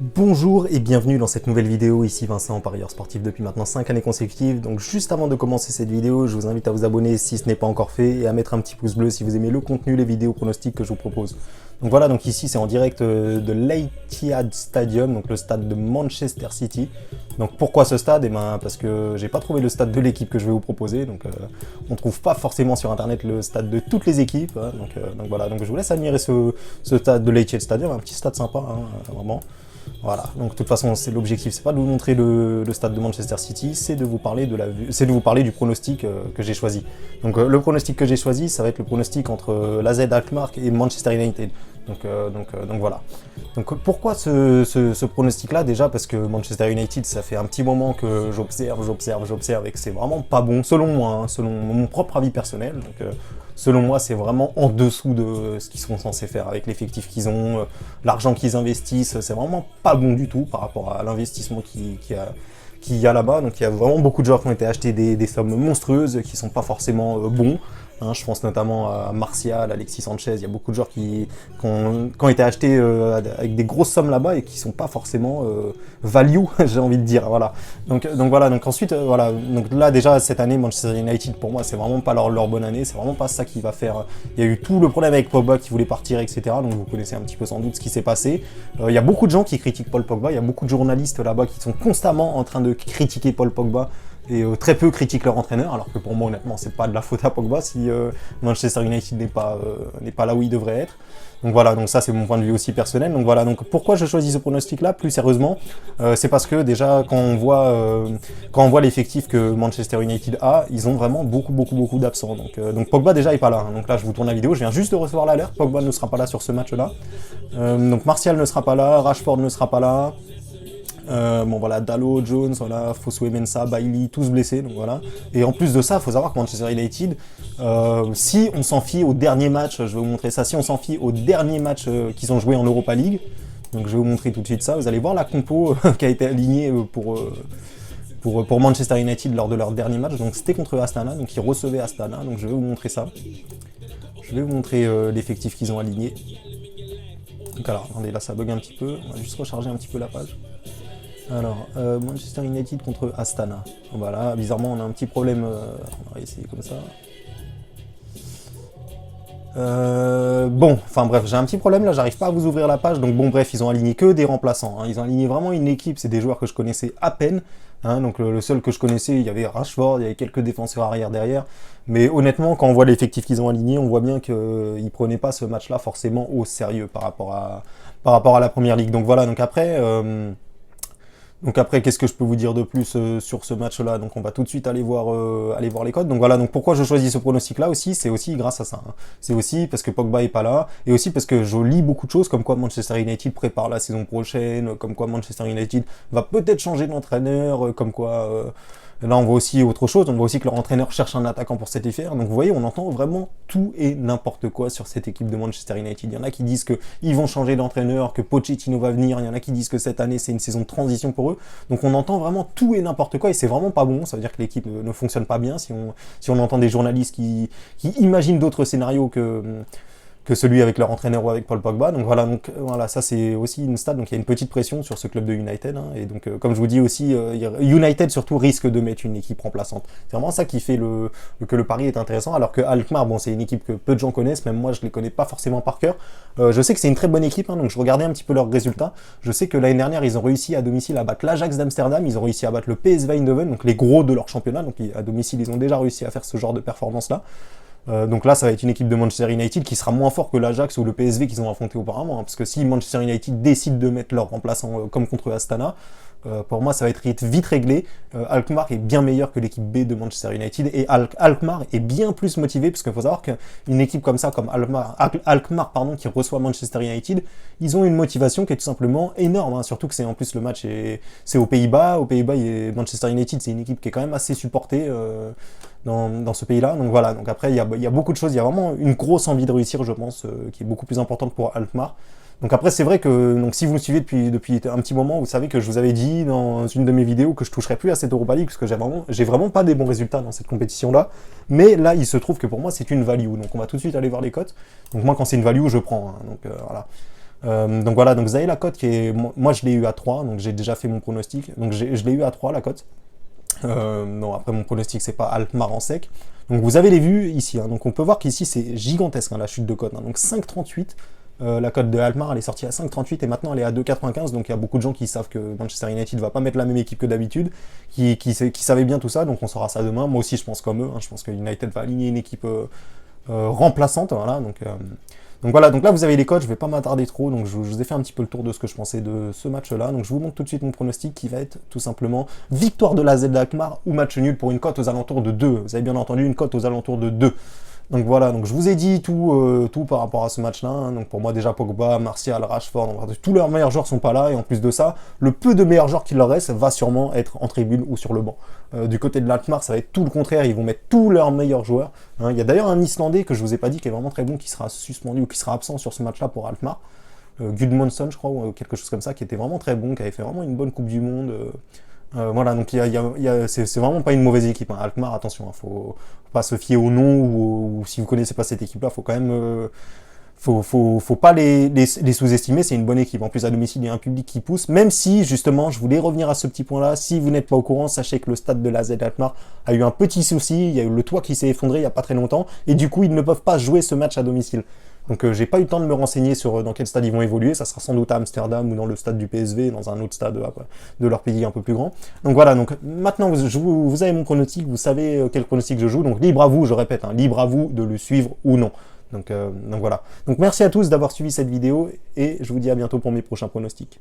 Bonjour et bienvenue dans cette nouvelle vidéo, ici Vincent, parieur sportif depuis maintenant 5 années consécutives. Donc juste avant de commencer cette vidéo, je vous invite à vous abonner si ce n'est pas encore fait et à mettre un petit pouce bleu si vous aimez le contenu, les vidéos pronostics que je vous propose. Donc voilà, donc ici c'est en direct de l'Etihad Stadium, donc le stade de Manchester City. Donc pourquoi ce stade? Parce que j'ai pas trouvé le stade de l'équipe que je vais vous proposer, donc on trouve pas forcément sur internet le stade de toutes les équipes, hein. Donc voilà, donc je vous laisse admirer ce stade de l'Etihad Stadium, un petit stade sympa, hein, vraiment. Voilà, donc de toute façon, c'est l'objectif, c'est pas de vous montrer le stade de Manchester City, c'est de vous parler du pronostic que j'ai choisi. Donc le pronostic que j'ai choisi, ça va être le pronostic entre l'AZ Alkmaar et Manchester United. Donc voilà. Donc pourquoi ce pronostic-là? Déjà parce que Manchester United, ça fait un petit moment que j'observe et que c'est vraiment pas bon, selon moi, hein, selon mon propre avis personnel. Donc selon moi, c'est vraiment en dessous de ce qu'ils sont censés faire avec l'effectif qu'ils ont, l'argent qu'ils investissent, c'est vraiment pas bon du tout par rapport à l'investissement qu'il y a là-bas. Donc il y a vraiment beaucoup de joueurs qui ont été achetés des sommes monstrueuses, qui sont pas forcément bons. Hein, je pense notamment à Martial, Alexis Sanchez, il y a beaucoup de joueurs qui ont été achetés avec des grosses sommes là-bas et qui sont pas forcément value, j'ai envie de dire. Voilà. Donc voilà, donc ensuite, voilà. Donc là déjà, cette année, Manchester United, pour moi, c'est vraiment pas leur bonne année, c'est vraiment pas ça qui va faire. Il y a eu tout le problème avec Pogba qui voulait partir, etc. Donc vous connaissez un petit peu sans doute ce qui s'est passé. Il y a beaucoup de gens qui critiquent Paul Pogba, il y a beaucoup de journalistes là-bas qui sont constamment en train de critiquer Paul Pogba et très peu critiquent leur entraîneur, alors que pour moi honnêtement c'est pas de la faute à Pogba si Manchester United n'est pas là où il devrait être. Donc voilà, donc ça c'est mon point de vue aussi personnel. Donc voilà, donc pourquoi je choisis ce pronostic là plus sérieusement, c'est parce que déjà quand on voit l'effectif que Manchester United a, ils ont vraiment beaucoup d'absents. Donc Pogba déjà est pas là, hein. Donc là je vous tourne la vidéo, je viens juste de recevoir l'alerte, Pogba ne sera pas là sur ce match là. Donc Martial ne sera pas là, Rashford ne sera pas là. Bon voilà, Dalot, Jones, voilà, Fosué Mensah, Bailly, tous blessés, donc voilà. Et en plus de ça, il faut savoir que Manchester United, si on s'en fie au dernier match, je vais vous montrer ça, si on s'en fie au dernier match qu'ils ont joué en Europa League, donc je vais vous montrer tout de suite ça, vous allez voir la compo qui a été alignée pour Manchester United lors de leur dernier match, donc c'était contre Astana, donc ils recevaient Astana, donc je vais vous montrer ça. Je vais vous montrer l'effectif qu'ils ont aligné. Donc alors, attendez, là ça bug un petit peu, on va juste recharger un petit peu la page. Alors, Manchester United contre Astana. Voilà, bizarrement on a un petit problème, on va essayer comme ça. Bon, enfin bref, j'ai un petit problème là, j'arrive pas à vous ouvrir la page, donc bon bref, ils ont aligné que des remplaçants, hein. Ils ont aligné vraiment une équipe, c'est des joueurs que je connaissais à peine, hein. Donc le seul que je connaissais, il y avait Rashford, il y avait quelques défenseurs arrière derrière, mais honnêtement, quand on voit l'effectif qu'ils ont aligné, on voit bien qu'ils prenaient pas ce match-là forcément au sérieux par rapport à la première ligue. Donc voilà, donc après, qu'est-ce que je peux vous dire de plus sur ce match-là? Donc on va tout de suite aller voir les codes. Donc voilà, donc pourquoi je choisis ce pronostic-là aussi, c'est aussi grâce à ça, hein. C'est aussi parce que Pogba est pas là, et aussi parce que je lis beaucoup de choses, comme quoi Manchester United prépare la saison prochaine, comme quoi Manchester United va peut-être changer d'entraîneur, comme quoi... Là, on voit aussi autre chose, on voit aussi que leur entraîneur cherche un attaquant pour cet hiver. Donc vous voyez, on entend vraiment tout et n'importe quoi sur cette équipe de Manchester United. Il y en a qui disent qu'ils vont changer d'entraîneur, que Pochettino va venir, il y en a qui disent que cette année c'est une saison de transition pour eux. Donc on entend vraiment tout et n'importe quoi et c'est vraiment pas bon, ça veut dire que l'équipe ne fonctionne pas bien si on entend des journalistes qui imaginent d'autres scénarios que celui avec leur entraîneur ou avec Paul Pogba. Donc voilà, ça c'est aussi une stat, donc il y a une petite pression sur ce club de United, hein. Et donc comme je vous dis aussi, United surtout risque de mettre une équipe remplaçante. C'est vraiment ça qui fait que le pari est intéressant, alors que Alkmaar, bon, c'est une équipe que peu de gens connaissent, même moi je les connais pas forcément par cœur. Je sais que c'est une très bonne équipe, hein, donc je regardais un petit peu leurs résultats. Je sais que l'année dernière ils ont réussi à domicile à battre l'Ajax d'Amsterdam, ils ont réussi à battre le PSV Eindhoven, donc les gros de leur championnat, donc à domicile ils ont déjà réussi à faire ce genre de performance là. Donc là, ça va être une équipe de Manchester United qui sera moins fort que l'Ajax ou le PSV qu'ils ont affronté auparavant, hein, parce que si Manchester United décide de mettre leur remplaçant comme contre Astana, pour moi, ça va être vite réglé. Alkmaar est bien meilleur que l'équipe B de Manchester United et Alkmaar est bien plus motivé, parce qu'il faut savoir qu'une équipe comme ça, comme Alkmaar, qui reçoit Manchester United, ils ont une motivation qui est tout simplement énorme, hein, surtout que c'est en plus le match c'est aux Pays-Bas. Aux Pays-Bas, Manchester United, c'est une équipe qui est quand même assez supportée dans ce pays-là. Donc voilà, donc après, il y a beaucoup de choses, il y a vraiment une grosse envie de réussir, je pense, qui est beaucoup plus importante pour Alkmaar. Donc après, c'est vrai que donc si vous me suivez depuis un petit moment, vous savez que je vous avais dit dans une de mes vidéos que je toucherais plus à cette Europa League, parce que j'ai vraiment pas des bons résultats dans cette compétition-là. Mais là, il se trouve que pour moi, c'est une value. Donc on va tout de suite aller voir les cotes. Donc moi, quand c'est une value, je prends, hein. Donc voilà. Donc voilà, donc vous avez la cote qui est... Moi je l'ai eu à 3, donc j'ai déjà fait mon pronostic. Donc je l'ai eu à 3 la cote. Non, après mon pronostic c'est pas Alkmaar en sec. Donc vous avez les vues ici, hein. Donc on peut voir qu'ici c'est gigantesque, hein, la chute de cote, hein. Donc 5,38, la cote de Alkmaar elle est sortie à 5,38 et maintenant elle est à 2,95. Donc il y a beaucoup de gens qui savent que Manchester United va pas mettre la même équipe que d'habitude, qui savaient bien tout ça, donc on saura ça demain. Moi aussi je pense comme eux, hein. Je pense que United va aligner une équipe remplaçante, voilà. Donc voilà, donc là vous avez les codes, je vais pas m'attarder trop, donc je vous ai fait un petit peu le tour de ce que je pensais de ce match-là. Donc je vous montre tout de suite mon pronostic qui va être tout simplement victoire de la Z d'Alkmaar ou match nul pour une cote aux alentours de 2. Vous avez bien entendu, une cote aux alentours de 2. Donc voilà, donc je vous ai dit tout, tout par rapport à ce match-là, hein. Donc pour moi déjà Pogba, Martial, Rashford, donc, tous leurs meilleurs joueurs sont pas là, et en plus de ça, le peu de meilleurs joueurs qu'il leur reste va sûrement être en tribune ou sur le banc. Du côté de l'Alkmaar, ça va être tout le contraire, ils vont mettre tous leurs meilleurs joueurs, hein. Il y a d'ailleurs un Islandais que je vous ai pas dit qui est vraiment très bon, qui sera suspendu ou qui sera absent sur ce match-là pour Alkmaar. Gudmundsson, je crois, ou quelque chose comme ça, qui était vraiment très bon, qui avait fait vraiment une bonne Coupe du Monde. Voilà, donc c'est vraiment pas une mauvaise équipe, hein. Alkmaar, attention, hein, faut pas se fier au nom, ou si vous connaissez pas cette équipe-là, faut quand même... faut pas les sous-estimer, c'est une bonne équipe. En plus, à domicile, il y a un public qui pousse, même si, justement, je voulais revenir à ce petit point-là, si vous n'êtes pas au courant, sachez que le stade de la Z Alkmaar a eu un petit souci, il y a eu le toit qui s'est effondré il y a pas très longtemps, et du coup, ils ne peuvent pas jouer ce match à domicile. Donc j'ai pas eu le temps de me renseigner sur dans quel stade ils vont évoluer, ça sera sans doute à Amsterdam ou dans le stade du PSV, dans un autre stade de leur pays un peu plus grand. Donc voilà, donc maintenant vous avez mon pronostic, vous savez quel pronostic je joue, donc libre à vous, je répète, hein, libre à vous de le suivre ou non. Donc voilà. Donc merci à tous d'avoir suivi cette vidéo, et je vous dis à bientôt pour mes prochains pronostics.